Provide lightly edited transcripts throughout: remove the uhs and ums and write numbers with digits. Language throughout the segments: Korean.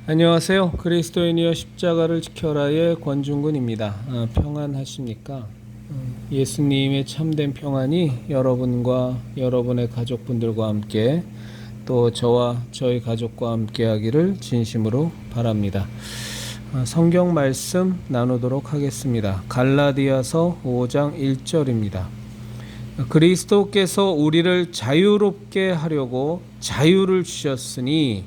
안녕하세요. 그리스도인이여 십자가를 지켜라의 권중근입니다. 평안하십니까? 예수님의 참된 평안이 여러분과 여러분의 가족분들과 함께 또 저와 저희 가족과 함께 하기를 진심으로 바랍니다. 성경 말씀 나누도록 하겠습니다. 갈라디아서 5장 1절입니다. 그리스도께서 우리를 자유롭게 하려고 자유를 주셨으니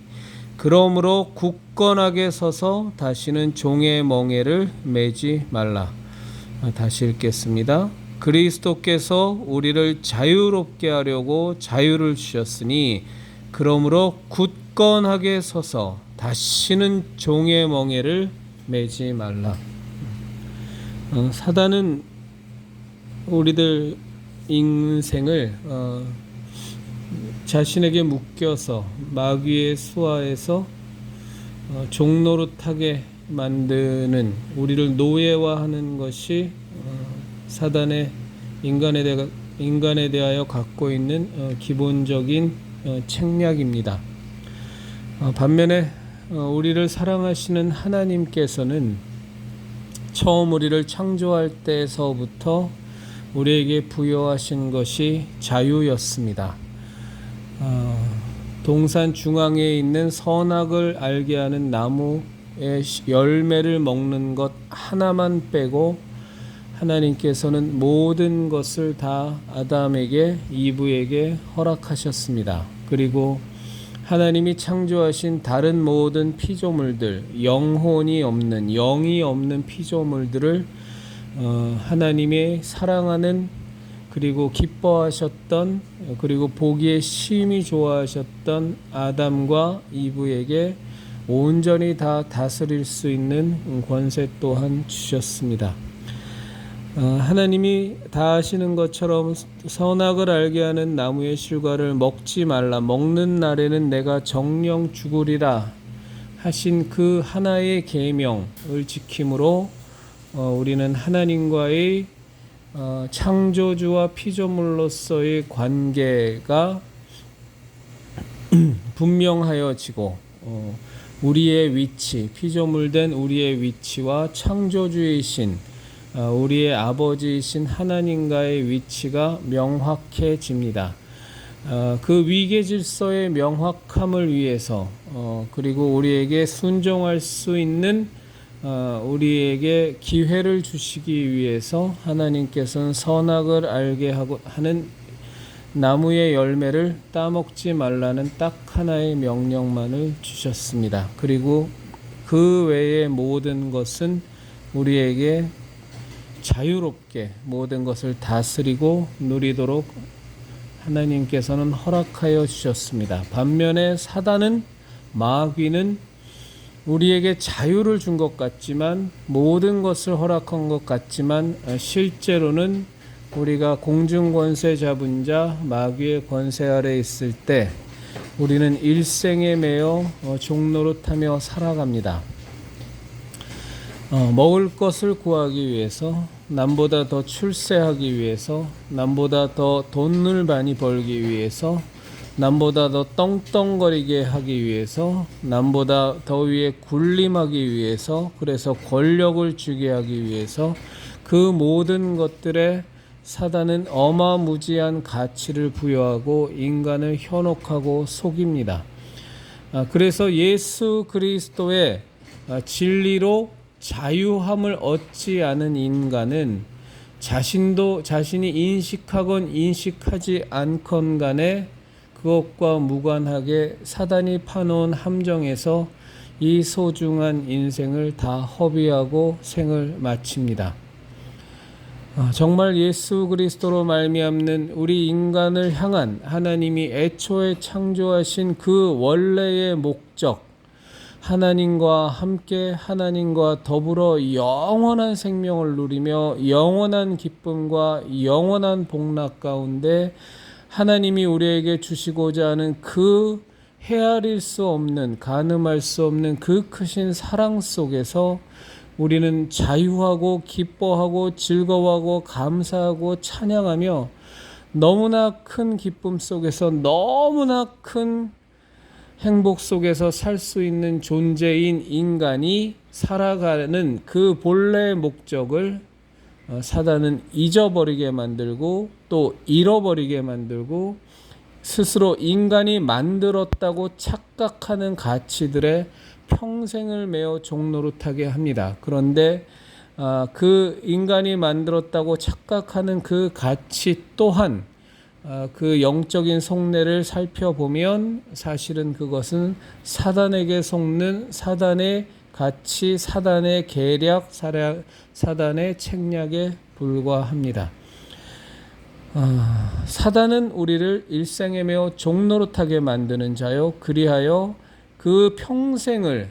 그러므로 굳건하게 서서 다시는 종의 멍에를 매지 말라. 다시 읽겠습니다. 그리스도께서 우리를 자유롭게 하려고 자유를 주셨으니 그러므로 굳건하게 서서 다시는 종의 멍에를 매지 말라. 사단은 우리들 인생을 자신에게 묶여서 마귀의 수하에서 종노릇하게 만드는, 우리를 노예화하는 것이 사단의 인간에 대하여 갖고 있는 기본적인 책략입니다. 반면에 우리를 사랑하시는 하나님께서는 처음 우리를 창조할 때에서부터 우리에게 부여하신 것이 자유였습니다. 동산 중앙에 있는 선악을 알게 하는 나무의 열매를 먹는 것 하나만 빼고 하나님께서는 모든 것을 다 아담에게, 이브에게 허락하셨습니다. 그리고 하나님이 창조하신 다른 모든 피조물들, 영혼이 없는, 영이 없는 피조물들을 하나님의 사랑하는, 그리고 기뻐하셨던, 그리고 보기에 심히 좋아하셨던 아담과 이브에게 온전히 다 다스릴 수 있는 권세 또한 주셨습니다. 하나님이 다 하시는 것처럼 선악을 알게 하는 나무의 실과를 먹지 말라, 먹는 날에는 내가 정령 죽으리라 하신 그 하나의 계명을 지킴으로 우리는 하나님과의 창조주와 피조물로서의 관계가 분명하여지고 우리의 위치, 피조물된 우리의 위치와 창조주이신 우리의 아버지이신 하나님과의 위치가 명확해집니다. 그 위계 질서의 명확함을 위해서 그리고 우리에게 순종할 수 있는 우리에게 기회를 주시기 위해서 하나님께서는 선악을 알게 하는 나무의 열매를 따먹지 말라는 딱 하나의 명령만을 주셨습니다. 그리고 그 외의 모든 것은 우리에게 자유롭게 모든 것을 다스리고 누리도록 하나님께서는 허락하여 주셨습니다. 반면에 사단은, 마귀는 우리에게 자유를 준 것 같지만, 모든 것을 허락한 것 같지만 실제로는 우리가 공중권세 잡은 자 마귀의 권세 아래 있을 때 우리는 일생에 매여 종노릇하며 살아갑니다. 먹을 것을 구하기 위해서, 남보다 더 출세하기 위해서, 남보다 더 돈을 많이 벌기 위해서, 남보다 더 떵떵거리게 하기 위해서, 남보다 더 위에 군림하기 위해서, 그래서 권력을 주게 하기 위해서 그 모든 것들에 사단은 어마무지한 가치를 부여하고 인간을 현혹하고 속입니다. 그래서 예수 그리스도의 진리로 자유함을 얻지 않은 인간은 자신이 인식하건 인식하지 않건 간에 그것과 무관하게 사단이 파놓은 함정에서 이 소중한 인생을 다 허비하고 생을 마칩니다. 정말 예수 그리스도로 말미암는 우리 인간을 향한 하나님이 애초에 창조하신 그 원래의 목적, 하나님과 함께 하나님과 더불어 영원한 생명을 누리며 영원한 기쁨과 영원한 복락 가운데 하나님이 우리에게 주시고자 하는 그 헤아릴 수 없는, 가늠할 수 없는 그 크신 사랑 속에서 우리는 자유하고 기뻐하고 즐거워하고 감사하고 찬양하며 너무나 큰 기쁨 속에서 너무나 큰 행복 속에서 살 수 있는 존재인 인간이 살아가는 그 본래의 목적을 사단은 잊어버리게 만들고 또 잃어버리게 만들고 스스로 인간이 만들었다고 착각하는 가치들에 평생을 매어 종노릇하게 합니다. 그런데 그 인간이 만들었다고 착각하는 그 가치 또한 그 영적인 속내를 살펴보면 사실은 그것은 사단에게 속는 사단의 가치, 사단의 계략, 사단의 책략에 불과합니다. 사단은 우리를 일생에 매어 종노릇하게 만드는 자요, 그리하여 그 평생을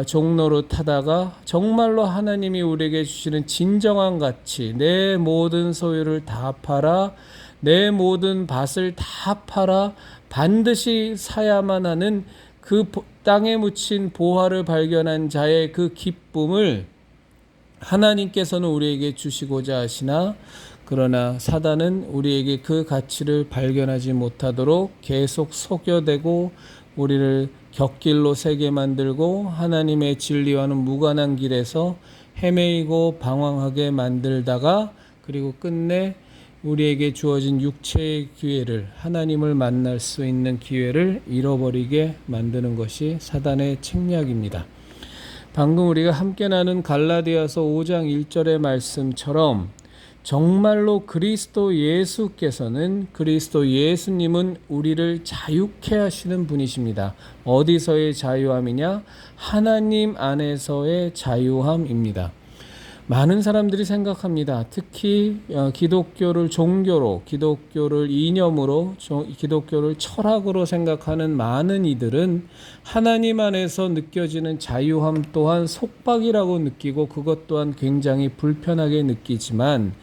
종노릇하다가 정말로 하나님이 우리에게 주시는 진정한 가치, 내 모든 소유를 다 팔아, 내 모든 밭을 다 팔아 반드시 사야만 하는 그 땅에 묻힌 보화를 발견한 자의 그 기쁨을 하나님께서는 우리에게 주시고자 하시나, 그러나 사단은 우리에게 그 가치를 발견하지 못하도록 계속 속여대고 우리를 곁길로 새게 만들고 하나님의 진리와는 무관한 길에서 헤매이고 방황하게 만들다가 그리고 끝내 우리에게 주어진 육체의 기회를, 하나님을 만날 수 있는 기회를 잃어버리게 만드는 것이 사단의 책략입니다. 방금 우리가 함께 나눈 갈라디아서 5장 1절의 말씀처럼 정말로 그리스도 예수님은 우리를 자유케 하시는 분이십니다. 어디서의 자유함이냐? 하나님 안에서의 자유함입니다. 많은 사람들이 생각합니다. 특히 기독교를 종교로, 기독교를 이념으로, 기독교를 철학으로 생각하는 많은 이들은 하나님 안에서 느껴지는 자유함 또한 속박이라고 느끼고 그것 또한 굉장히 불편하게 느끼지만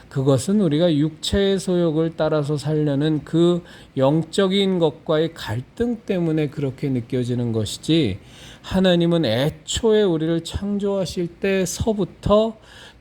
그것은 우리가 육체의 소욕을 따라서 살려는 그 영적인 것과의 갈등 때문에 그렇게 느껴지는 것이지, 하나님은 애초에 우리를 창조하실 때서부터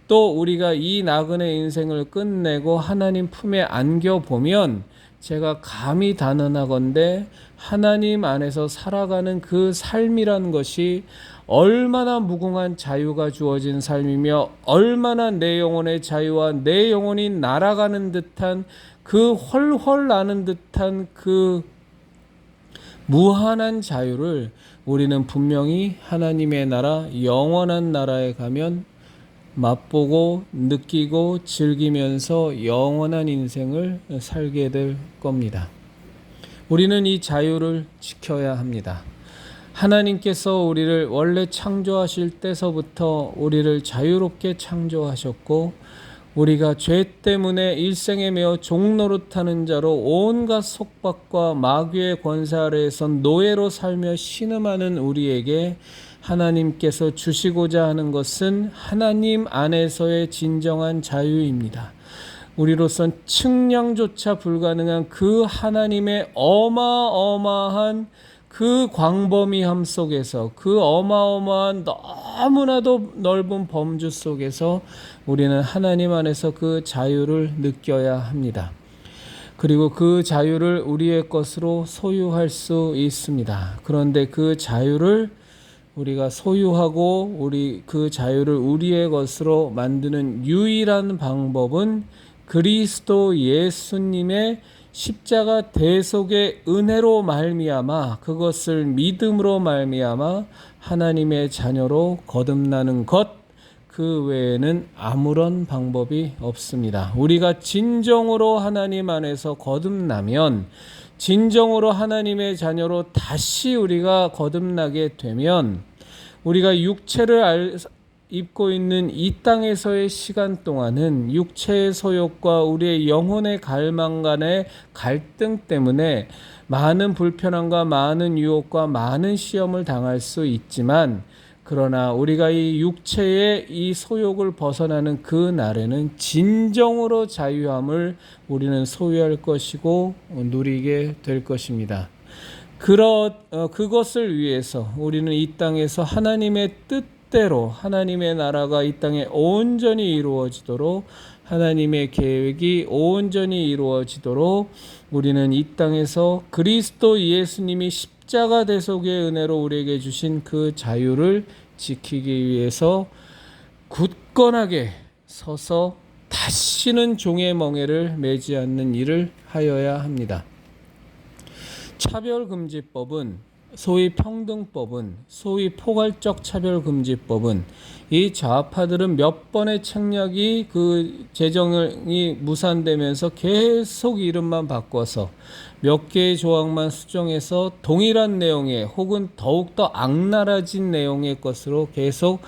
또 우리가 이 나그네 인생을 끝내고 하나님 품에 안겨보면 제가 감히 단언하건대 하나님 안에서 살아가는 그 삶이란 것이 얼마나 무궁한 자유가 주어진 삶이며 얼마나 내 영혼의 자유와 내 영혼이 날아가는 듯한 그 훨훨 나는 듯한 그 무한한 자유를 우리는 분명히 하나님의 나라, 영원한 나라에 가면 맛보고 느끼고 즐기면서 영원한 인생을 살게 될 겁니다. 우리는 이 자유를 지켜야 합니다. 하나님께서 우리를 원래 창조하실 때서부터 우리를 자유롭게 창조하셨고, 우리가 죄 때문에 일생에 매어 종노릇하는 자로 온갖 속박과 마귀의 권세 아래에서 노예로 살며 신음하는 우리에게 하나님께서 주시고자 하는 것은 하나님 안에서의 진정한 자유입니다. 우리로선 측량조차 불가능한 그 하나님의 어마어마한 그 광범위함 속에서, 그 어마어마한 너무나도 넓은 범주 속에서 우리는 하나님 안에서 그 자유를 느껴야 합니다. 그리고 그 자유를 우리의 것으로 소유할 수 있습니다. 그런데 그 자유를 우리가 소유하고 그 자유를 우리의 것으로 만드는 유일한 방법은 그리스도 예수님의 십자가 대속의 은혜로 말미암아, 그것을 믿음으로 말미암아 하나님의 자녀로 거듭나는 것, 그 외에는 아무런 방법이 없습니다. 우리가 진정으로 하나님 안에서 거듭나면, 진정으로 하나님의 자녀로 다시 우리가 거듭나게 되면, 우리가 육체를 입고 있는 이 땅에서의 시간 동안은 육체의 소욕과 우리의 영혼의 갈망 간의 갈등 때문에 많은 불편함과 많은 유혹과 많은 시험을 당할 수 있지만, 그러나 우리가 이 육체의 이 소욕을 벗어나는 그 날에는 진정으로 자유함을 우리는 소유할 것이고 누리게 될 것입니다. 그것을 위해서 우리는 이 땅에서 하나님의 뜻대로 하나님의 나라가 이 땅에 온전히 이루어지도록, 하나님의 계획이 온전히 이루어지도록 우리는 이 땅에서 그리스도 예수님이 십자가 대속의 은혜로 우리에게 주신 그 자유를 지키기 위해서 굳건하게 서서 다시는 종의 멍에를 매지 않는 일을 하여야 합니다. 차별금지법은 소위 평등법은 소위 포괄적 차별금지법은 이 좌파들은 몇 번의 책략이 그 제정이 무산되면서 계속 이름만 바꿔서 몇 개의 조항만 수정해서 동일한 내용의 혹은 더욱더 악랄해진 내용의 것으로 계속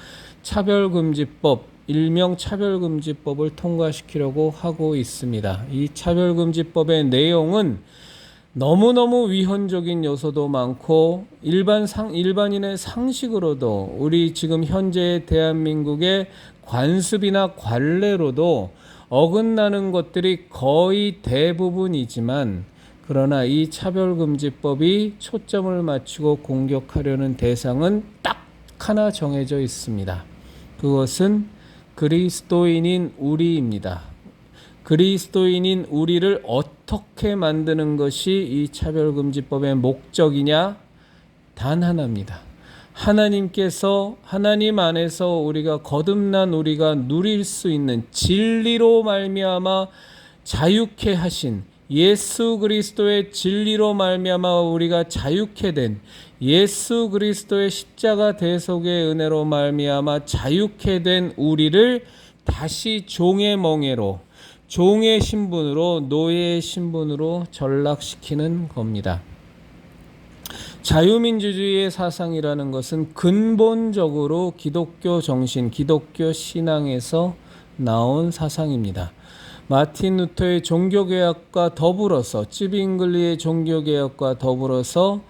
차별금지법 일명 차별금지법을 통과시키려고 하고 있습니다. 이 차별금지법의 내용은 너무너무 위헌적인 요소도 많고 일반인의 상식으로도 우리 지금 현재 대한민국의 관습이나 관례로도 어긋나는 것들이 거의 대부분이지만 그러나 이 차별금지법이 초점을 맞추고 공격하려는 대상은 딱 하나 정해져 있습니다. 그것은 그리스도인인 우리입니다. 그리스도인인 우리를 어떻게 만드는 것이 이 차별금지법의 목적이냐? 단 하나입니다. 하나님께서 하나님 안에서 우리가 거듭난 우리가 누릴 수 있는 진리로 말미암아 자유케 하신 예수 그리스도의 진리로 말미암아 우리가 자유케 된 예수 그리스도의 십자가 대속의 은혜로 말미암아 자유케 된 우리를 다시 종의 멍에로 종의 신분으로 노예의 신분으로 전락시키는 겁니다. 자유민주주의의 사상이라는 것은 근본적으로 기독교 정신, 기독교 신앙에서 나온 사상입니다. 마틴 루터의 종교개혁과 더불어서 찌빙글리의 종교개혁과 더불어서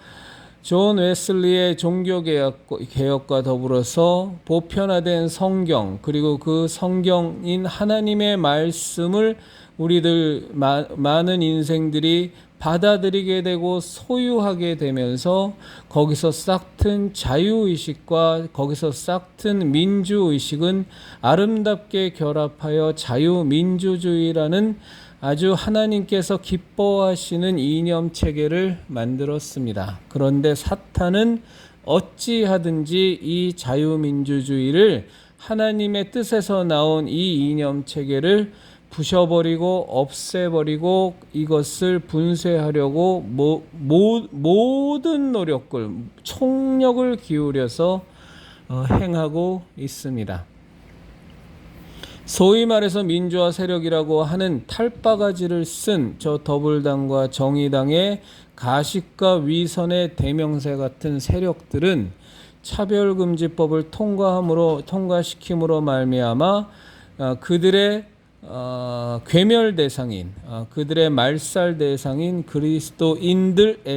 존 웨슬리의 종교개혁과 더불어서 보편화된 성경 그리고 그 성경인 하나님의 말씀을 우리들 많은 인생들이 받아들이게 되고 소유하게 되면서 거기서 싹튼 자유의식과 거기서 싹튼 민주의식은 아름답게 결합하여 자유민주주의라는 아주 하나님께서 기뻐하시는 이념체계를 만들었습니다. 그런데 사탄은 어찌하든지 이 자유민주주의를 하나님의 뜻에서 나온 이 이념체계를 부셔버리고 없애버리고 이것을 분쇄하려고 모든 노력을 총력을 기울여서 행하고 있습니다. 소위 말해서 민주화 세력이라고 하는 탈바가지를 쓴 저 더불당과 정의당의 가식과 위선의 대명사 같은 세력들은 차별금지법을 통과시킴으로 말미암아 그들의 괴멸 대상인 그들의 말살 대상인 그리스도인들에게서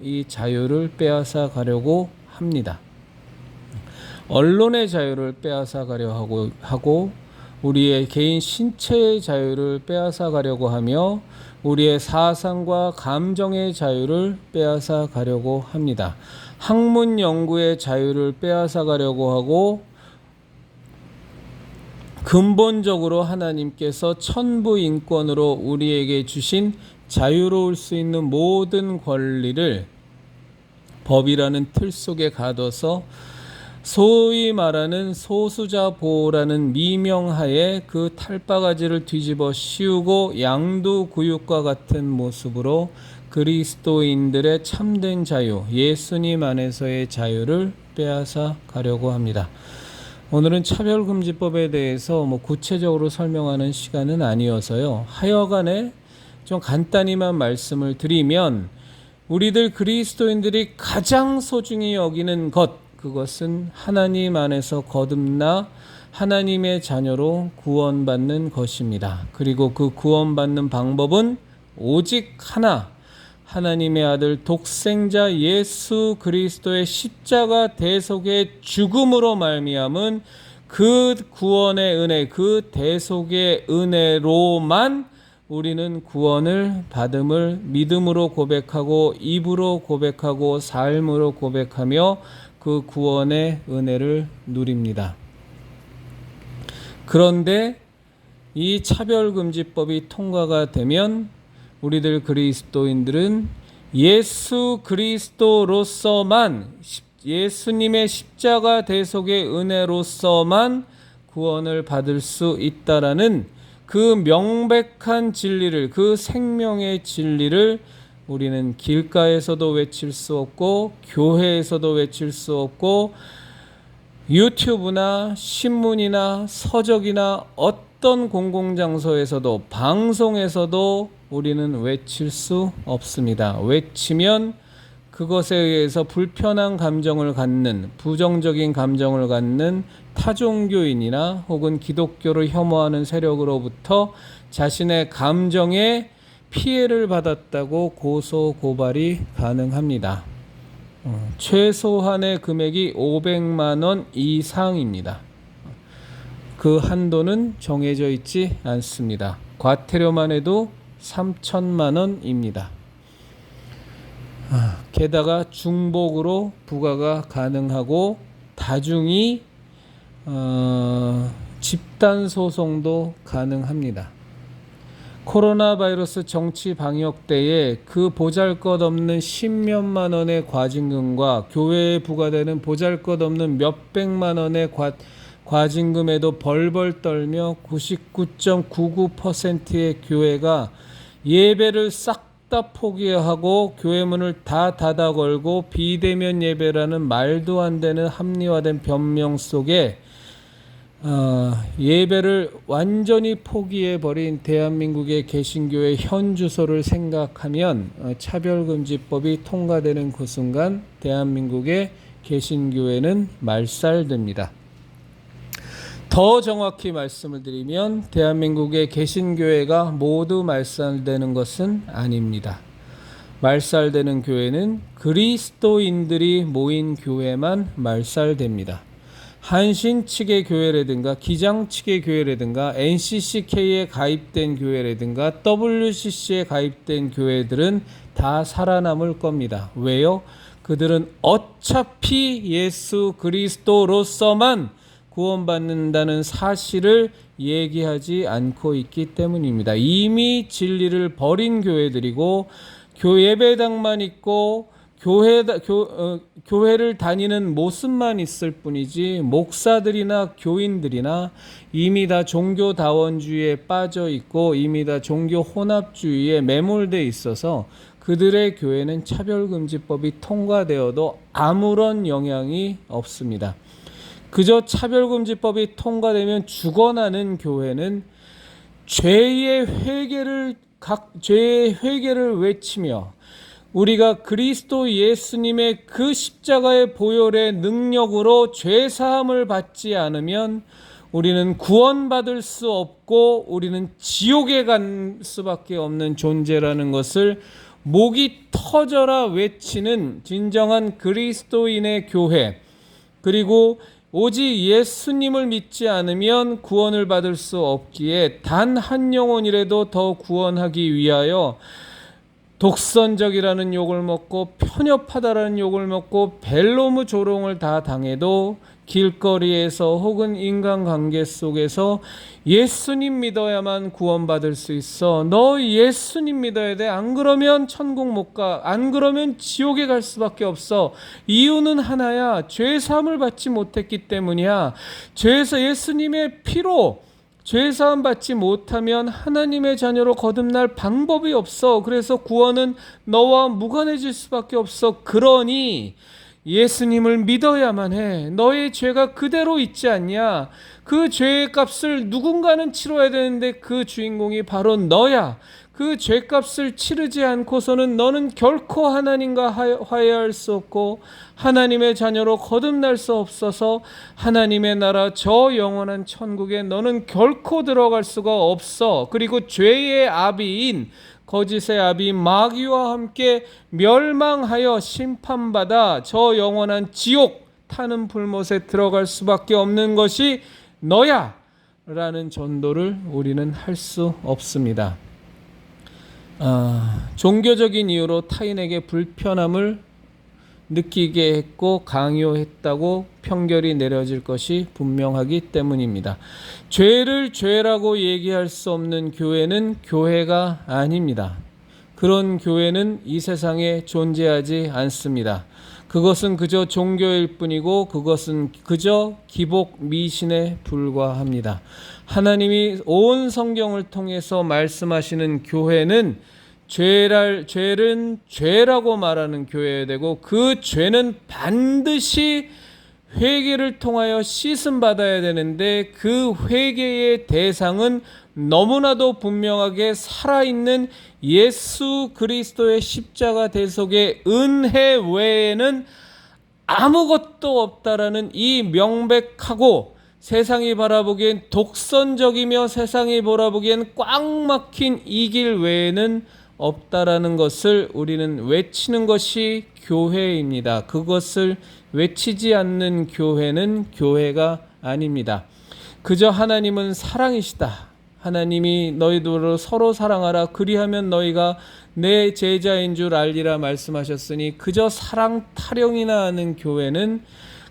이 자유를 빼앗아 가려고 합니다. 언론의 자유를 빼앗아 가려 하고 우리의 개인 신체의 자유를 빼앗아 가려고 하며 우리의 사상과 감정의 자유를 빼앗아 가려고 합니다. 학문 연구의 자유를 빼앗아 가려고 하고 근본적으로 하나님께서 천부 인권으로 우리에게 주신 자유로울 수 있는 모든 권리를 법이라는 틀 속에 가둬서 소위 말하는 소수자 보호라는 미명하에 그 탈바가지를 뒤집어 씌우고 양도구육과 같은 모습으로 그리스도인들의 참된 자유, 예수님 안에서의 자유를 빼앗아 가려고 합니다. 오늘은 차별금지법에 대해서 구체적으로 설명하는 시간은 아니어서요. 하여간에 좀 간단히만 말씀을 드리면 우리들 그리스도인들이 가장 소중히 여기는 것, 그것은 하나님 안에서 거듭나 하나님의 자녀로 구원받는 것입니다. 그리고 그 구원받는 방법은 오직 하나, 하나님의 아들 독생자 예수 그리스도의 십자가 대속의 죽음으로 말미암은 그 구원의 은혜, 그 대속의 은혜로만 우리는 구원을 받음을 믿음으로 고백하고 입으로 고백하고 삶으로 고백하며 그 구원의 은혜를 누립니다. 그런데 이 차별금지법이 통과가 되면 우리들 그리스도인들은 예수 그리스도로서만, 예수님의 십자가 대속의 은혜로서만 구원을 받을 수 있다라는 그 명백한 진리를, 그 생명의 진리를 우리는 길가에서도 외칠 수 없고, 교회에서도 외칠 수 없고, 유튜브나 신문이나 서적이나 어떤 공공장소에서도, 방송에서도 우리는 외칠 수 없습니다. 외치면 그것에 의해서 불편한 감정을 갖는, 부정적인 감정을 갖는 타종교인이나 혹은 기독교를 혐오하는 세력으로부터 자신의 감정에 피해를 받았다고 고소 고발이 가능합니다. 최소한의 금액이 500만 원 이상입니다. 그 한도는 정해져 있지 않습니다. 과태료만 해도 3천만 원입니다. 게다가 중복으로 부과가 가능하고 다중이 집단 소송도 가능합니다. 코로나 바이러스 정치 방역 때에 그 보잘것없는 10몇만 원의 과징금과 교회에 부과되는 보잘것없는 몇백만 원의 과징금에도 벌벌 떨며 99.99%의 교회가 예배를 싹 다 포기하고 교회 문을 다 닫아 걸고 비대면 예배라는 말도 안 되는 합리화된 변명 속에 예배를 완전히 포기해버린 대한민국의 개신교의 현 주소를 생각하면 차별금지법이 통과되는 그 순간 대한민국의 개신교회는 말살됩니다. 더 정확히 말씀을 드리면 대한민국의 개신교회가 모두 말살되는 것은 아닙니다. 말살되는 교회는 그리스도인들이 모인 교회만 말살됩니다. 한신 측의 교회라든가 기장 측의 교회라든가 NCCK에 가입된 교회라든가 WCC에 가입된 교회들은 다 살아남을 겁니다. 왜요? 그들은 어차피 예수 그리스도로서만 구원받는다는 사실을 얘기하지 않고 있기 때문입니다. 이미 진리를 버린 교회들이고 예배당만 있고 교회를 다니는 모습만 있을 뿐이지 목사들이나 교인들이나 이미 다 종교다원주의에 빠져 있고 이미 다 종교 혼합주의에 매몰돼 있어서 그들의 교회는 차별금지법이 통과되어도 아무런 영향이 없습니다. 그저 차별금지법이 통과되면 죽어나는 교회는 죄의 회개를 외치며 우리가 그리스도 예수님의 그 십자가의 보혈의 능력으로 죄사함을 받지 않으면 우리는 구원받을 수 없고 우리는 지옥에 갈 수밖에 없는 존재라는 것을 목이 터져라 외치는 진정한 그리스도인의 교회, 그리고 오직 예수님을 믿지 않으면 구원을 받을 수 없기에 단 한 영혼이라도 더 구원하기 위하여 독선적이라는 욕을 먹고 편협하다라는 욕을 먹고 벨로무 조롱을 다 당해도 길거리에서 혹은 인간관계 속에서 예수님 믿어야만 구원받을 수 있어. 너 예수님 믿어야 돼. 안 그러면 천국 못 가. 안 그러면 지옥에 갈 수밖에 없어. 이유는 하나야. 죄사함을 받지 못했기 때문이야. 예수님의 피로 죄사함 받지 못하면 하나님의 자녀로 거듭날 방법이 없어. 그래서 구원은 너와 무관해질 수밖에 없어. 그러니 예수님을 믿어야만 해. 너의 죄가 그대로 있지 않냐? 그 죄의 값을 누군가는 치러야 되는데 그 주인공이 바로 너야. 그 죄값을 치르지 않고서는 너는 결코 하나님과 화해할 수 없고 하나님의 자녀로 거듭날 수 없어서 하나님의 나라 저 영원한 천국에 너는 결코 들어갈 수가 없어. 그리고 죄의 아비인 거짓의 아비 마귀와 함께 멸망하여 심판받아 저 영원한 지옥 타는 불못에 들어갈 수밖에 없는 것이 너야 라는 전도를 우리는 할 수 없습니다. 종교적인 이유로 타인에게 불편함을 느끼게 했고 강요했다고 편결이 내려질 것이 분명하기 때문입니다. 죄를 죄라고 얘기할 수 없는 교회는 교회가 아닙니다. 그런 교회는 이 세상에 존재하지 않습니다. 그것은 그저 종교일 뿐이고 그것은 그저 기복 미신에 불과합니다. 하나님이 온 성경을 통해서 말씀하시는 교회는 죄는 죄라고 말하는 교회여야 되고 그 죄는 반드시 회개를 통하여 씻음 받아야 되는데 그 회개의 대상은 너무나도 분명하게 살아있는 예수 그리스도의 십자가 대속의 은혜 외에는 아무것도 없다라는 이 명백하고 세상이 바라보기엔 독선적이며 세상이 바라보기엔 꽉 막힌 이 길 외에는 없다라는 것을 우리는 외치는 것이 교회입니다. 그것을 외치지 않는 교회는 교회가 아닙니다. 그저 하나님은 사랑이시다. 하나님이 너희들로 서로 사랑하라. 그리하면 너희가 내 제자인 줄 알리라 말씀하셨으니 그저 사랑 타령이나 하는 교회는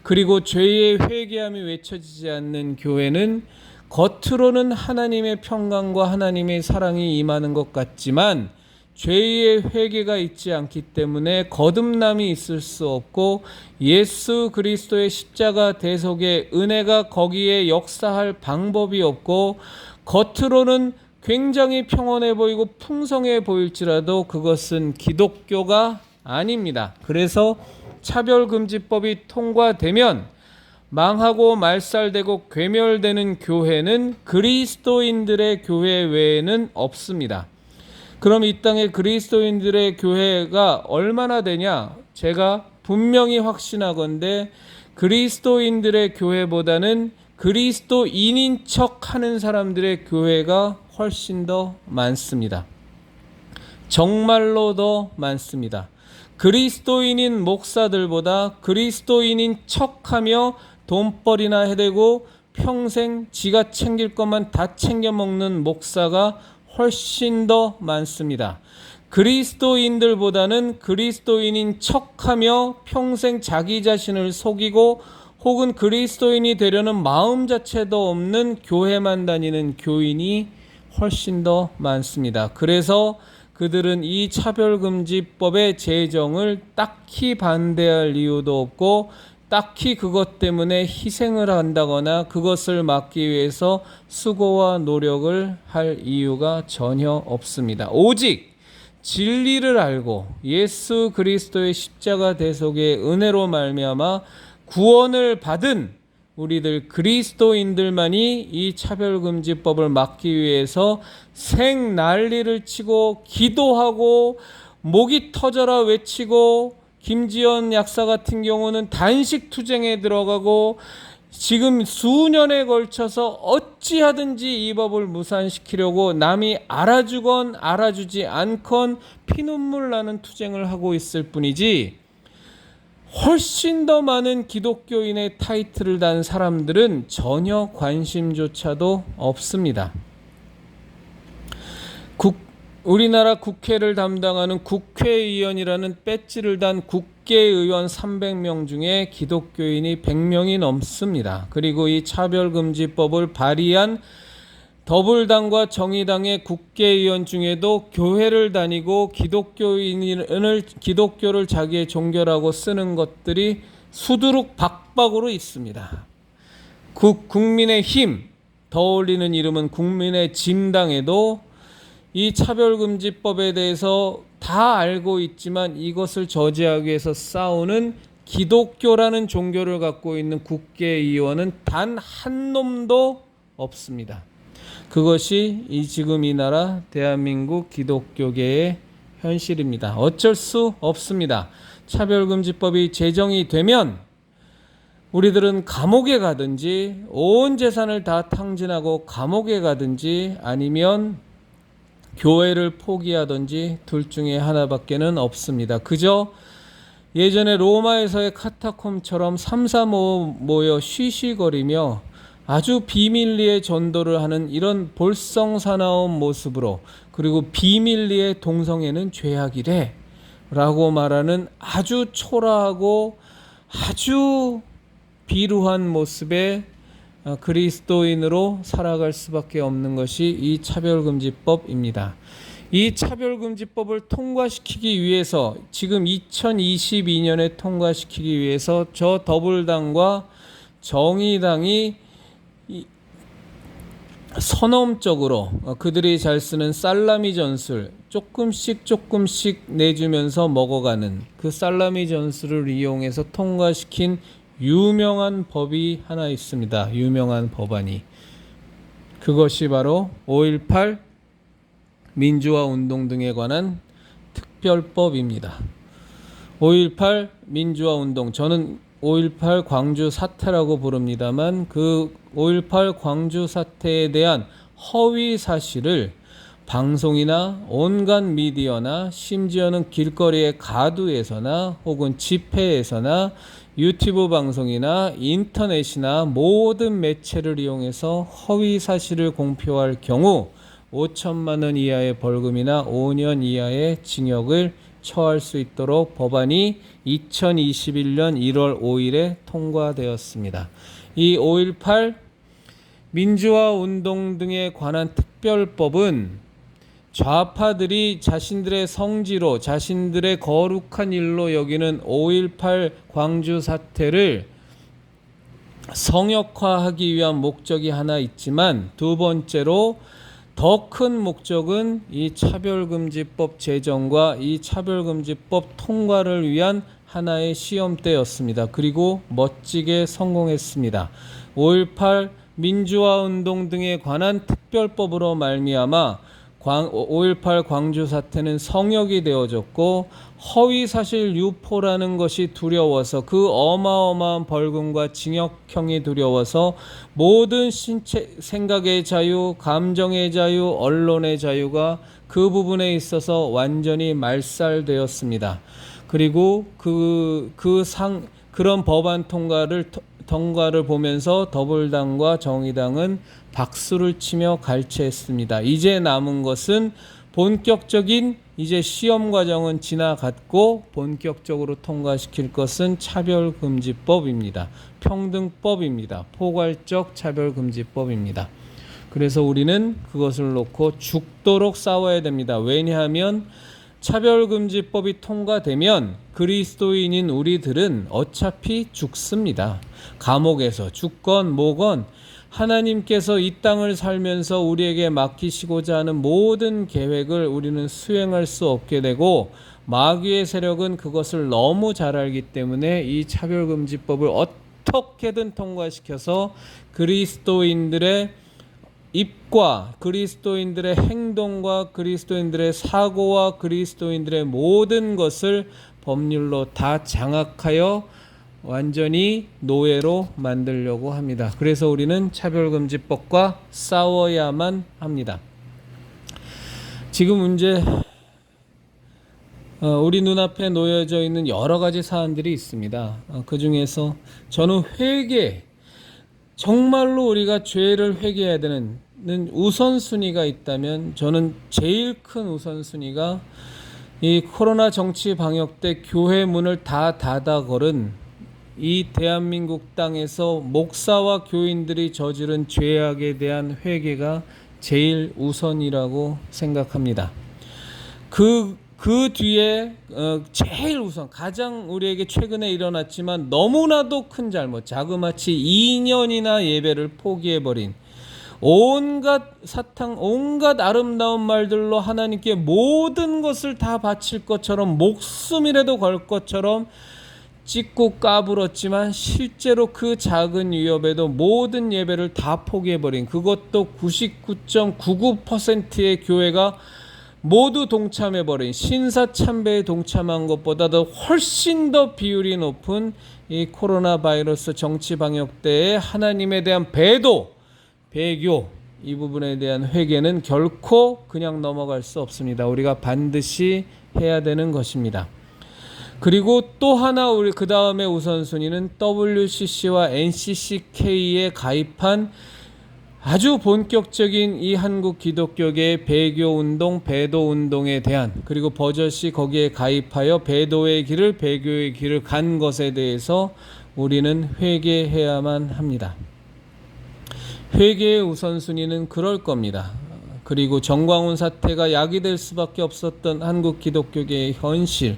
그리고 죄의 회개함이 외쳐지지 않는 교회는 겉으로는 하나님의 평강과 하나님의 사랑이 임하는 것 같지만 죄의 회개가 있지 않기 때문에 거듭남이 있을 수 없고 예수 그리스도의 십자가 대속의 은혜가 거기에 역사할 방법이 없고 겉으로는 굉장히 평온해 보이고 풍성해 보일지라도 그것은 기독교가 아닙니다. 그래서 차별금지법이 통과되면 망하고 말살되고 괴멸되는 교회는 그리스도인들의 교회 외에는 없습니다. 그럼 이 땅에 그리스도인들의 교회가 얼마나 되냐? 제가 분명히 확신하건대 그리스도인들의 교회보다는 그리스도인인 척 하는 사람들의 교회가 훨씬 더 많습니다. 정말로 더 많습니다. 그리스도인인 목사들보다 그리스도인인 척하며 돈벌이나 해대고 평생 지가 챙길 것만 다 챙겨 먹는 목사가 훨씬 더 많습니다. 그리스도인들보다는 그리스도인인 척하며 평생 자기 자신을 속이고 혹은 그리스도인이 되려는 마음 자체도 없는 교회만 다니는 교인이 훨씬 더 많습니다. 그래서 그들은 이 차별금지법의 제정을 딱히 반대할 이유도 없고 딱히 그것 때문에 희생을 한다거나 그것을 막기 위해서 수고와 노력을 할 이유가 전혀 없습니다. 오직 진리를 알고 예수 그리스도의 십자가 대속의 은혜로 말미암아 구원을 받은 우리들 그리스도인들만이 이 차별금지법을 막기 위해서 생난리를 치고 기도하고 목이 터져라 외치고 김지연 약사 같은 경우는 단식 투쟁에 들어가고 지금 수년에 걸쳐서 어찌하든지 이 법을 무산시키려고 남이 알아주건 알아주지 않건 피눈물 나는 투쟁을 하고 있을 뿐이지 훨씬 더 많은 기독교인의 타이틀을 단 사람들은 전혀 관심조차도 없습니다. 우리나라 국회를 담당하는 국회의원이라는 배지를 단 국회의원 300명 중에 기독교인이 100명이 넘습니다. 그리고 이 차별금지법을 발의한 더불당과 정의당의 국회의원 중에도 교회를 다니고 기독교를 자기의 종교라고 쓰는 것들이 수두룩 박박으로 있습니다. 국민의힘, 더 어울리는 이름은 국민의 짐당에도 이 차별금지법에 대해서 다 알고 있지만 이것을 저지하기 위해서 싸우는 기독교라는 종교를 갖고 있는 국회의원은 단 한 놈도 없습니다. 그것이 지금 이 나라 대한민국 기독교계의 현실입니다. 어쩔 수 없습니다. 차별금지법이 제정이 되면 우리들은 감옥에 가든지 온 재산을 다 탕진하고 감옥에 가든지 아니면 교회를 포기하든지 둘 중에 하나밖에는 없습니다. 그저 예전에 로마에서의 카타콤처럼 335 모여 쉬쉬거리며 아주 비밀리에 전도를 하는 이런 볼썽사나운 모습으로 그리고 비밀리에 동성애는 죄악이래 라고 말하는 아주 초라하고 아주 비루한 모습의 그리스도인으로 살아갈 수밖에 없는 것이 이 차별금지법입니다. 이 차별금지법을 통과시키기 위해서 지금 2022년에 통과시키기 위해서 저 더불당과 정의당이 선언적으로 그들이 잘 쓰는 살라미 전술 조금씩 내주면서 먹어가는 그 살라미 전술을 이용해서 통과시킨 유명한 법이 하나 있습니다. 유명한 법안이. 그것이 바로 5.18 민주화 운동 등에 관한 특별법입니다. 5.18 민주화 운동, 저는 5.18 광주 사태라고 부릅니다만 그 5.18 광주 사태에 대한 허위 사실을 방송이나 온갖 미디어나 심지어는 길거리의 가두에서나 혹은 집회에서나 유튜브 방송이나 인터넷이나 모든 매체를 이용해서 허위 사실을 공표할 경우 5천만 원 이하의 벌금이나 5년 이하의 징역을 처할 수 있도록 법안이 2021년 1월 5일에 통과되었습니다. 이 5.18 민주화 운동 등에 관한 특별법은 좌파들이 자신들의 성지로 자신들의 거룩한 일로 여기는 5.18 광주 사태를 성역화하기 위한 목적이 하나 있지만 두 번째로 더 큰 목적은 이 차별금지법 제정과 이 차별금지법 통과를 위한 하나의 시험대였습니다. 그리고 멋지게 성공했습니다. 5.18 민주화운동 등에 관한 특별법으로 말미암아 5.18 광주 사태는 성역이 되어졌고 허위사실 유포라는 것이 두려워서 그 어마어마한 벌금과 징역형이 두려워서 모든 신체 생각의 자유, 감정의 자유, 언론의 자유가 그 부분에 있어서 완전히 말살되었습니다. 그리고 그런 법안 통과를 보면서 더불당과 정의당은 박수를 치며 갈채했습니다. 이제 남은 것은 본격적인 이제 시험 과정은 지나갔고 본격적으로 통과시킬 것은 차별금지법입니다. 평등법입니다. 포괄적 차별금지법입니다. 그래서 우리는 그것을 놓고 죽도록 싸워야 됩니다. 왜냐하면 차별금지법이 통과되면 그리스도인인 우리들은 어차피 죽습니다. 감옥에서 죽건 뭐건 하나님께서 이 땅을 살면서 우리에게 맡기시고자 하는 모든 계획을 우리는 수행할 수 없게 되고 마귀의 세력은 그것을 너무 잘 알기 때문에 이 차별금지법을 어떻게든 통과시켜서 그리스도인들의 입과 그리스도인들의 행동과 그리스도인들의 사고와 그리스도인들의 모든 것을 법률로 다 장악하여 완전히 노예로 만들려고 합니다. 그래서 우리는 차별금지법과 싸워야만 합니다. 지금 문제 우리 눈앞에 놓여져 있는 여러 가지 사안들이 있습니다. 그 중에서 저는 회개, 정말로 우리가 죄를 회개해야 되는 우선순위가 있다면 저는 제일 큰 우선순위가 이 코로나 정치 방역 때 교회 문을 다 닫아 걸은 이 대한민국 땅에서 목사와 교인들이 저지른 죄악에 대한 회개가 제일 우선이라고 생각합니다. 그 뒤에 제일 우선 가장 우리에게 최근에 일어났지만 너무나도 큰 잘못, 자그마치 2년이나 예배를 포기해버린 온갖 사탕, 온갖 아름다운 말들로 하나님께 모든 것을 다 바칠 것처럼 목숨이라도 걸 것처럼 찍고 까불었지만 실제로 그 작은 위협에도 모든 예배를 다 포기해버린, 그것도 99.99%의 교회가 모두 동참해버린, 신사참배에 동참한 것보다도 훨씬 더 비율이 높은 이 코로나 바이러스 정치 방역 때의 하나님에 대한 배교, 이 부분에 대한 회개는 결코 그냥 넘어갈 수 없습니다. 우리가 반드시 해야 되는 것입니다. 그리고 또 하나 우리 그 다음에 우선순위는 WCC와 NCCK에 가입한 아주 본격적인 이 한국 기독교계의 배교운동, 배도운동에 대한, 그리고 버젓이 거기에 가입하여 배도의 길을, 배교의 길을 간 것에 대해서 우리는 회개해야만 합니다. 회개의 우선순위는 그럴 겁니다. 그리고 정광훈 사태가 야기될 수밖에 없었던 한국 기독교계의 현실,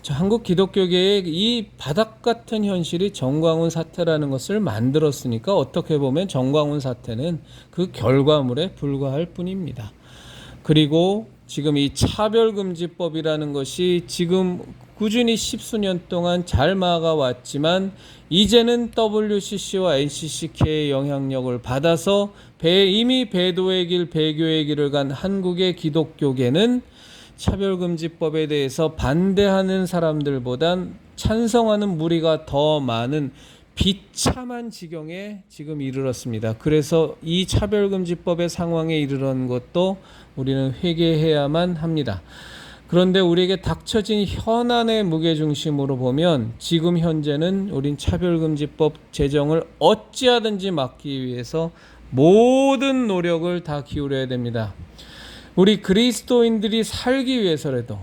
한국 기독교계의 이 바닥 같은 현실이 정광훈 사태라는 것을 만들었으니까 어떻게 보면 정광훈 사태는 그 결과물에 불과할 뿐입니다. 그리고 지금 이 차별금지법이라는 것이 지금 꾸준히 십수년 동안 잘 막아왔지만 이제는 WCC와 NCCK의 영향력을 받아서 이미 배도의 길, 배교의 길을 간 한국의 기독교계는 차별금지법에 대해서 반대하는 사람들보단 찬성하는 무리가 더 많은 비참한 지경에 지금 이르렀습니다. 그래서 이 차별금지법의 상황에 이르는 것도 우리는 회개해야만 합니다. 그런데 우리에게 닥쳐진 현안의 무게중심으로 보면 지금 현재는 우린 차별금지법 제정을 어찌하든지 막기 위해서 모든 노력을 다 기울여야 됩니다. 우리 그리스도인들이 살기 위해서라도,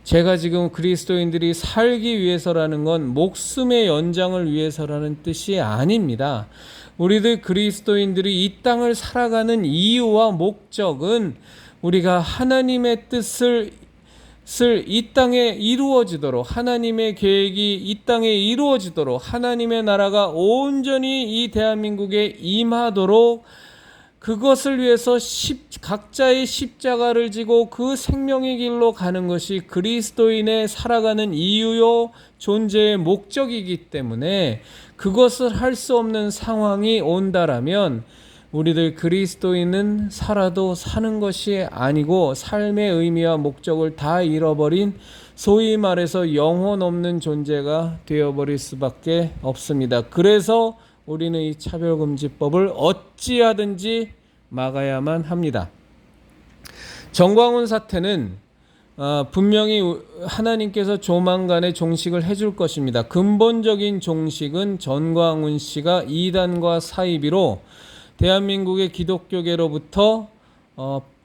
제가 지금 그리스도인들이 살기 위해서라는 건 목숨의 연장을 위해서라는 뜻이 아닙니다. 우리들 그리스도인들이 이 땅을 살아가는 이유와 목적은 우리가 하나님의 뜻을 이 땅에 이루어지도록, 하나님의 계획이 이 땅에 이루어지도록, 하나님의 나라가 온전히 이 대한민국에 임하도록 그것을 위해서 각자의 십자가를 지고 그 생명의 길로 가는 것이 그리스도인의 살아가는 이유요 존재의 목적이기 때문에 그것을 할 수 없는 상황이 온다라면 우리들 그리스도인은 살아도 사는 것이 아니고 삶의 의미와 목적을 다 잃어버린 소위 말해서 영혼 없는 존재가 되어버릴 수밖에 없습니다. 그래서 우리는 이 차별금지법을 어찌하든지 막아야만 합니다. 정광훈 사태는 분명히 하나님께서 조만간에 종식을 해줄 것입니다. 근본적인 종식은 정광훈 씨가 이단과 사이비로 대한민국의 기독교계로부터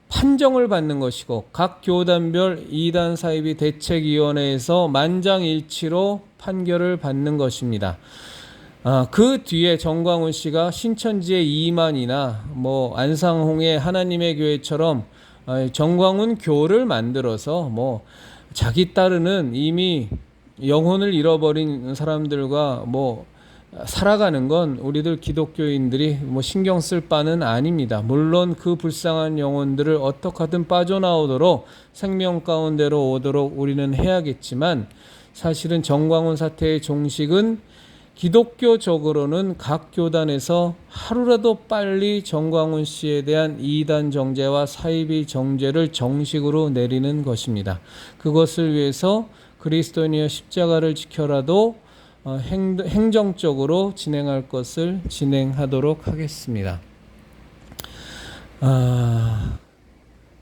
판정을 받는 것이고 각 교단별 이단 사이비 대책위원회에서 만장일치로 판결을 받는 것입니다. 그 뒤에 정광훈 씨가 신천지의 이만이나 안상홍의 하나님의 교회처럼 정광훈 교를 만들어서 자기 따르는 이미 영혼을 잃어버린 사람들과 살아가는 건 우리들 기독교인들이 신경 쓸 바는 아닙니다. 물론 그 불쌍한 영혼들을 어떻게 하든 빠져나오도록 생명 가운데로 오도록 우리는 해야겠지만 사실은 정광훈 사태의 종식은 기독교적으로는 각 교단에서 하루라도 빨리 정광훈 씨에 대한 이단 정죄와 사이비 정죄를 정식으로 내리는 것입니다. 그것을 위해서 그리스도인이여 십자가를 지켜라도 행정적으로 진행할 것을 진행하도록 하겠습니다.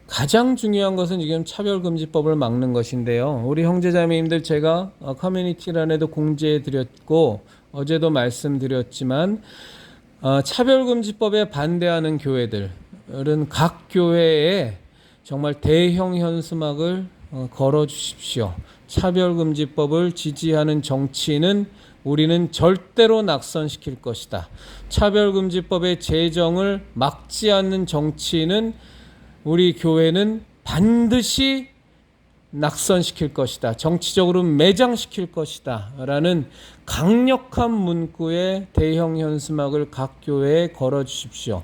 가장 중요한 것은 지금 차별금지법을 막는 것인데요. 우리 형제자매님들 제가 커뮤니티란에도 공지해 드렸고 어제도 말씀드렸지만 차별금지법에 반대하는 교회들은 각 교회에 정말 대형 현수막을 걸어주십시오. 차별금지법을 지지하는 정치인은 우리는 절대로 낙선시킬 것이다. 차별금지법의 제정을 막지 않는 정치인은 우리 교회는 반드시 낙선시킬 것이다. 정치적으로 매장시킬 것이다. 라는 강력한 문구의 대형 현수막을 각 교회에 걸어주십시오.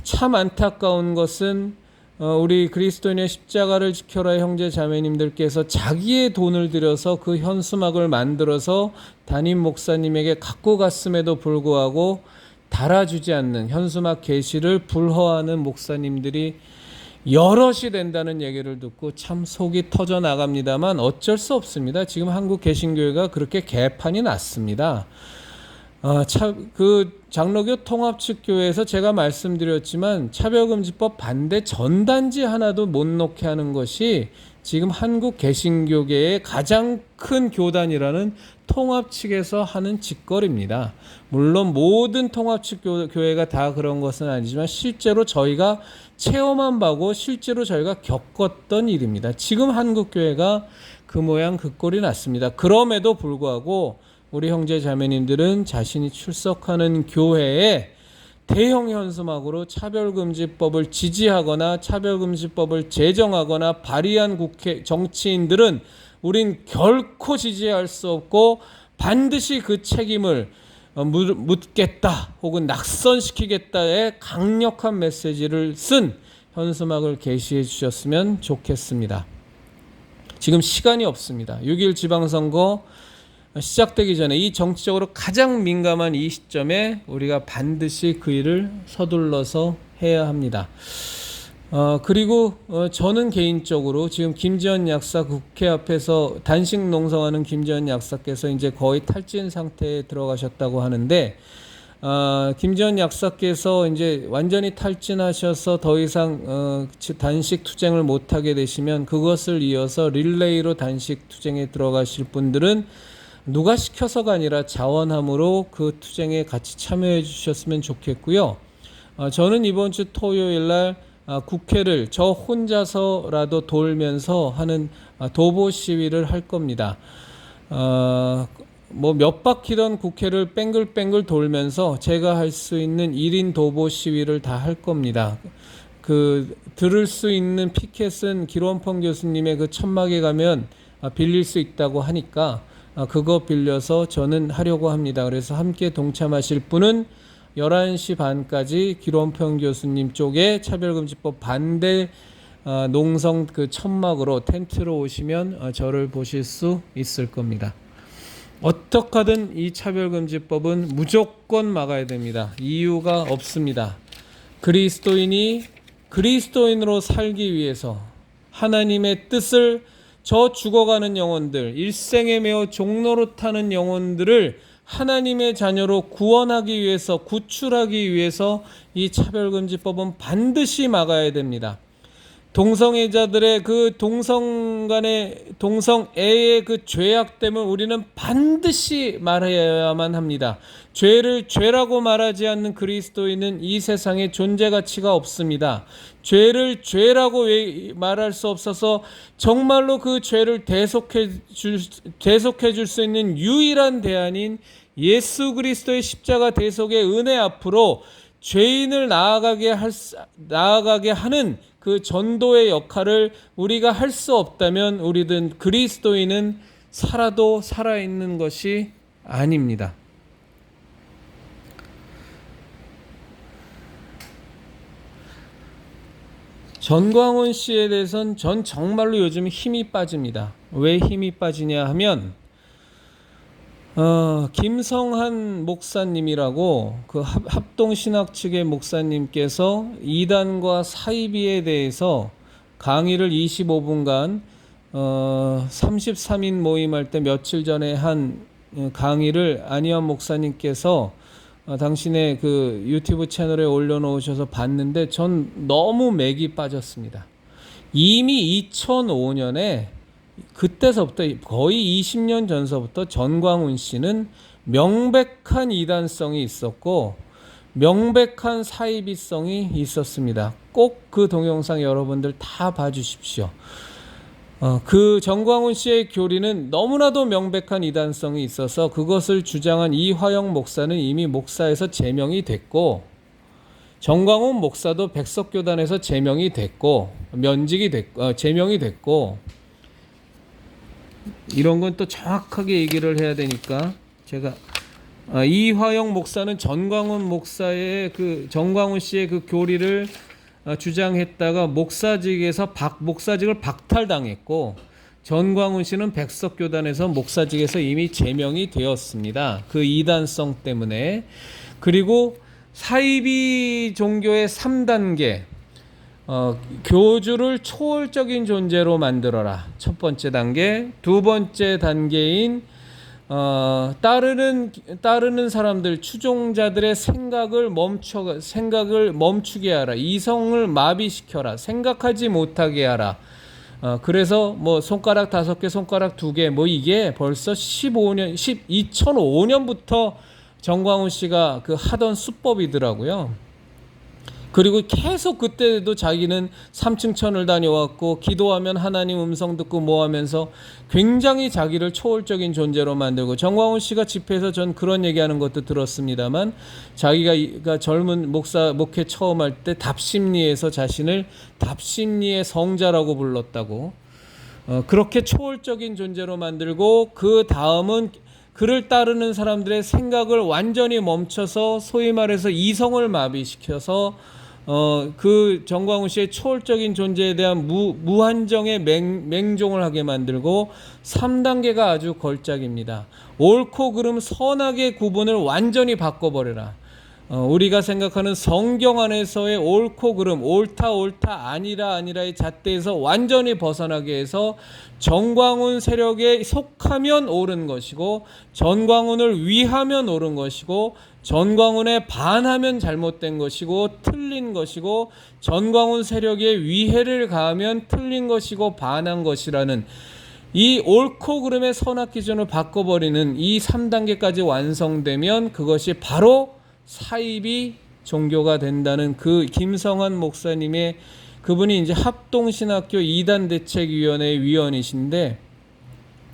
참 안타까운 것은 우리 그리스도인의 십자가를 지켜라 형제 자매님들께서 자기의 돈을 들여서 그 현수막을 만들어서 담임 목사님에게 갖고 갔음에도 불구하고 달아주지 않는 현수막 게시를 불허하는 목사님들이 여럿이 된다는 얘기를 듣고 참 속이 터져 나갑니다만 어쩔 수 없습니다. 지금 한국 개신교회가 그렇게 개판이 났습니다. 그 장로교 통합측교회에서 제가 말씀드렸지만 차별금지법 반대 전단지 하나도 못 놓게 하는 것이 지금 한국 개신교계의 가장 큰 교단이라는 통합 측에서 하는 짓거리입니다. 물론 모든 통합 측 교회가 다 그런 것은 아니지만 실제로 저희가 체험한 바고 실제로 저희가 겪었던 일입니다. 지금 한국 교회가 그 모양 그 꼴이 났습니다. 그럼에도 불구하고 우리 형제 자매님들은 자신이 출석하는 교회에 대형 현수막으로 차별금지법을 지지하거나 차별금지법을 제정하거나 발의한 국회 정치인들은 우린 결코 지지할 수 없고 반드시 그 책임을 묻겠다 혹은 낙선시키겠다의 강력한 메시지를 쓴 현수막을 게시해 주셨으면 좋겠습니다. 지금 시간이 없습니다. 6.1 지방선거 시작되기 전에 이 정치적으로 가장 민감한 이 시점에 우리가 반드시 그 일을 서둘러서 해야 합니다. 그리고 저는 개인적으로 지금 김지현 약사 국회 앞에서 단식 농성하는 김지현 약사께서 이제 거의 탈진 상태에 들어가셨다고 하는데 김지현 약사께서 이제 완전히 탈진하셔서 더 이상 단식 투쟁을 못하게 되시면 그것을 이어서 릴레이로 단식 투쟁에 들어가실 분들은 누가 시켜서가 아니라 자원함으로 그 투쟁에 같이 참여해 주셨으면 좋겠고요. 저는 이번 주 토요일 날 국회를 저 혼자서라도 돌면서 하는 도보 시위를 할 겁니다. 뭐 몇 바퀴던 국회를 뺑글뺑글 돌면서 제가 할 수 있는 1인 도보 시위를 다 할 겁니다. 들을 수 있는 피켓은 기론펑 교수님의 그 천막에 가면 빌릴 수 있다고 하니까 그거 빌려서 저는 하려고 합니다. 그래서 함께 동참하실 분은 11시 반까지 기론평 교수님 쪽에 차별금지법 반대 농성 그 천막으로 텐트로 오시면 저를 보실 수 있을 겁니다. 어떻게 하든 이 차별금지법은 무조건 막아야 됩니다. 이유가 없습니다. 그리스도인이 그리스도인으로 살기 위해서 하나님의 뜻을 저 죽어가는 영혼들, 일생에 매어 종노릇하는 영혼들을 하나님의 자녀로 구원하기 위해서, 구출하기 위해서 이 차별금지법은 반드시 막아야 됩니다. 동성애자들의 그 동성애의 그 죄악됨을 우리는 반드시 말해야만 합니다. 죄를 죄라고 말하지 않는 그리스도인은 이 세상에 존재 가치가 없습니다. 죄를 죄라고 말할 수 없어서 정말로 그 죄를 대속해 줄 수 있는 유일한 대안인 예수 그리스도의 십자가 대속의 은혜 앞으로 죄인을 나아가게 하는 그 전도의 역할을 우리가 할 수 없다면 우리는 그리스도인은 살아도 살아있는 것이 아닙니다. 전광훈 씨에 대해서는 전 정말로 요즘 힘이 빠집니다. 왜 힘이 빠지냐 하면 김성한 목사님이라고 그 합동신학 측의 목사님께서 이단과 사이비에 대해서 강의를 25분간 33인 모임할 때 며칠 전에 한 강의를 안희환 목사님께서 당신의 그 유튜브 채널에 올려놓으셔서 봤는데 전 너무 맥이 빠졌습니다. 이미 2005년에 그때서부터 거의 20년 전서부터 전광훈 씨는 명백한 이단성이 있었고 명백한 사이비성이 있었습니다. 꼭 그 동영상 여러분들 다 봐주십시오. 그 전광훈 씨의 교리는 너무나도 명백한 이단성이 있어서 그것을 주장한 이화영 목사는 이미 목사에서 제명이 됐고 전광훈 목사도 백석교단에서 제명이 됐고 제명이 됐고 이런 건 또 정확하게 얘기를 해야 되니까 제가 이화영 목사는 전광훈 씨의 그 교리를 주장했다가 목사직을 박탈당했고 전광훈 씨는 백석교단에서 목사직에서 이미 제명이 되었습니다. 그 이단성 때문에. 그리고 사이비 종교의 3단계 교주를 초월적인 존재로 만들어라. 첫 번째 단계. 두 번째 단계인 따르는 사람들, 추종자들의 생각을 멈추게 하라. 이성을 마비시켜라. 생각하지 못하게 하라. 그래서 뭐 손가락 5개, 손가락 2개, 뭐 이게 벌써 2005년부터 정광훈 씨가 그 하던 수법이더라고요. 그리고 계속 그때도 자기는 3층 천을 다녀왔고 기도하면 하나님 음성 듣고 뭐 하면서 굉장히 자기를 초월적인 존재로 만들고, 정광훈 씨가 집회에서 전 그런 얘기하는 것도 들었습니다만, 자기가 젊은 목회 처음 할 때 답심리에서 자신을 답심리의 성자라고 불렀다고. 그렇게 초월적인 존재로 만들고, 그 다음은 그를 따르는 사람들의 생각을 완전히 멈춰서 소위 말해서 이성을 마비시켜서 그 정광훈 씨의 초월적인 존재에 대한 무한정의 맹종을 하게 만들고, 3단계가 아주 걸작입니다. 옳고 그름 선악의 구분을 완전히 바꿔버려라. 우리가 생각하는 성경 안에서의 옳고 그름, 옳다 아니라의 잣대에서 완전히 벗어나게 해서 정광훈 세력에 속하면 옳은 것이고, 전광훈을 위하면 옳은 것이고, 전광훈에 반하면 잘못된 것이고 틀린 것이고, 전광훈 세력에 위해를 가하면 틀린 것이고 반한 것이라는 이 옳고 그름의 선악 기준을 바꿔버리는 이 3단계까지 완성되면 그것이 바로 사이비 종교가 된다는, 그 김성환 목사님의, 그분이 이제 합동신학교 2단 대책위원회 위원이신데,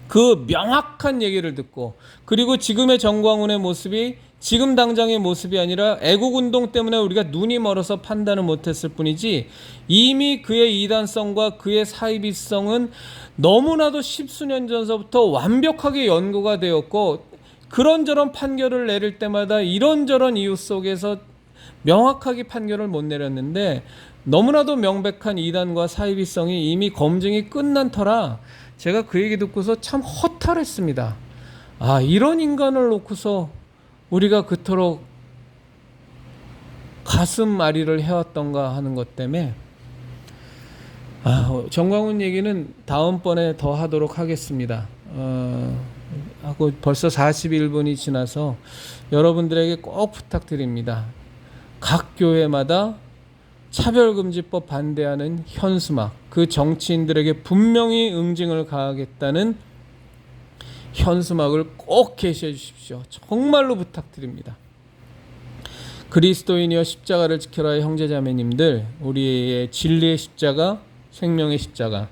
그 명확한 얘기를 듣고, 그리고 지금의 정광훈의 모습이 지금 당장의 모습이 아니라 애국운동 때문에 우리가 눈이 멀어서 판단을 못했을 뿐이지, 이미 그의 이단성과 그의 사이비성은 너무나도 10수년 전서부터 완벽하게 연구가 되었고, 그런저런 판결을 내릴 때마다 이런저런 이유 속에서 명확하게 판결을 못 내렸는데, 너무나도 명백한 이단과 사이비성이 이미 검증이 끝난 터라 제가 그 얘기 듣고서 참 허탈했습니다. 아, 이런 인간을 놓고서 우리가 그토록 가슴 아리를 해왔던가 하는 것 때문에, 정광훈 얘기는 다음번에 더 하도록 하겠습니다. 하고 벌써 41분이 지나서 여러분들에게 꼭 부탁드립니다. 각 교회마다 차별금지법 반대하는 현수막, 그 정치인들에게 분명히 응징을 가하겠다는 현수막을 꼭 게시해 주십시오. 정말로 부탁드립니다. 그리스도인이여 십자가를 지켜라의 형제자매님들, 우리의 진리의 십자가, 생명의 십자가,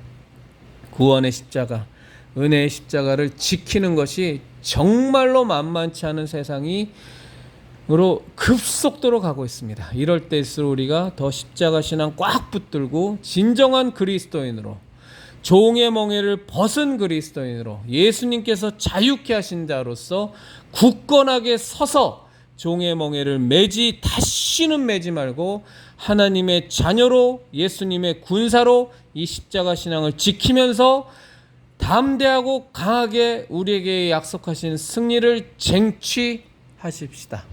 구원의 십자가, 은혜의 십자가를 지키는 것이 정말로 만만치 않은 세상으로 급속도로 가고 있습니다. 이럴 때일수록 우리가 더 십자가 신앙 꽉 붙들고 진정한 그리스도인으로, 종의 멍에를 벗은 그리스도인으로, 예수님께서 자유케 하신 자로서 굳건하게 서서 종의 멍에를 다시는 매지 말고 하나님의 자녀로, 예수님의 군사로 이 십자가 신앙을 지키면서 담대하고 강하게 우리에게 약속하신 승리를 쟁취하십시다.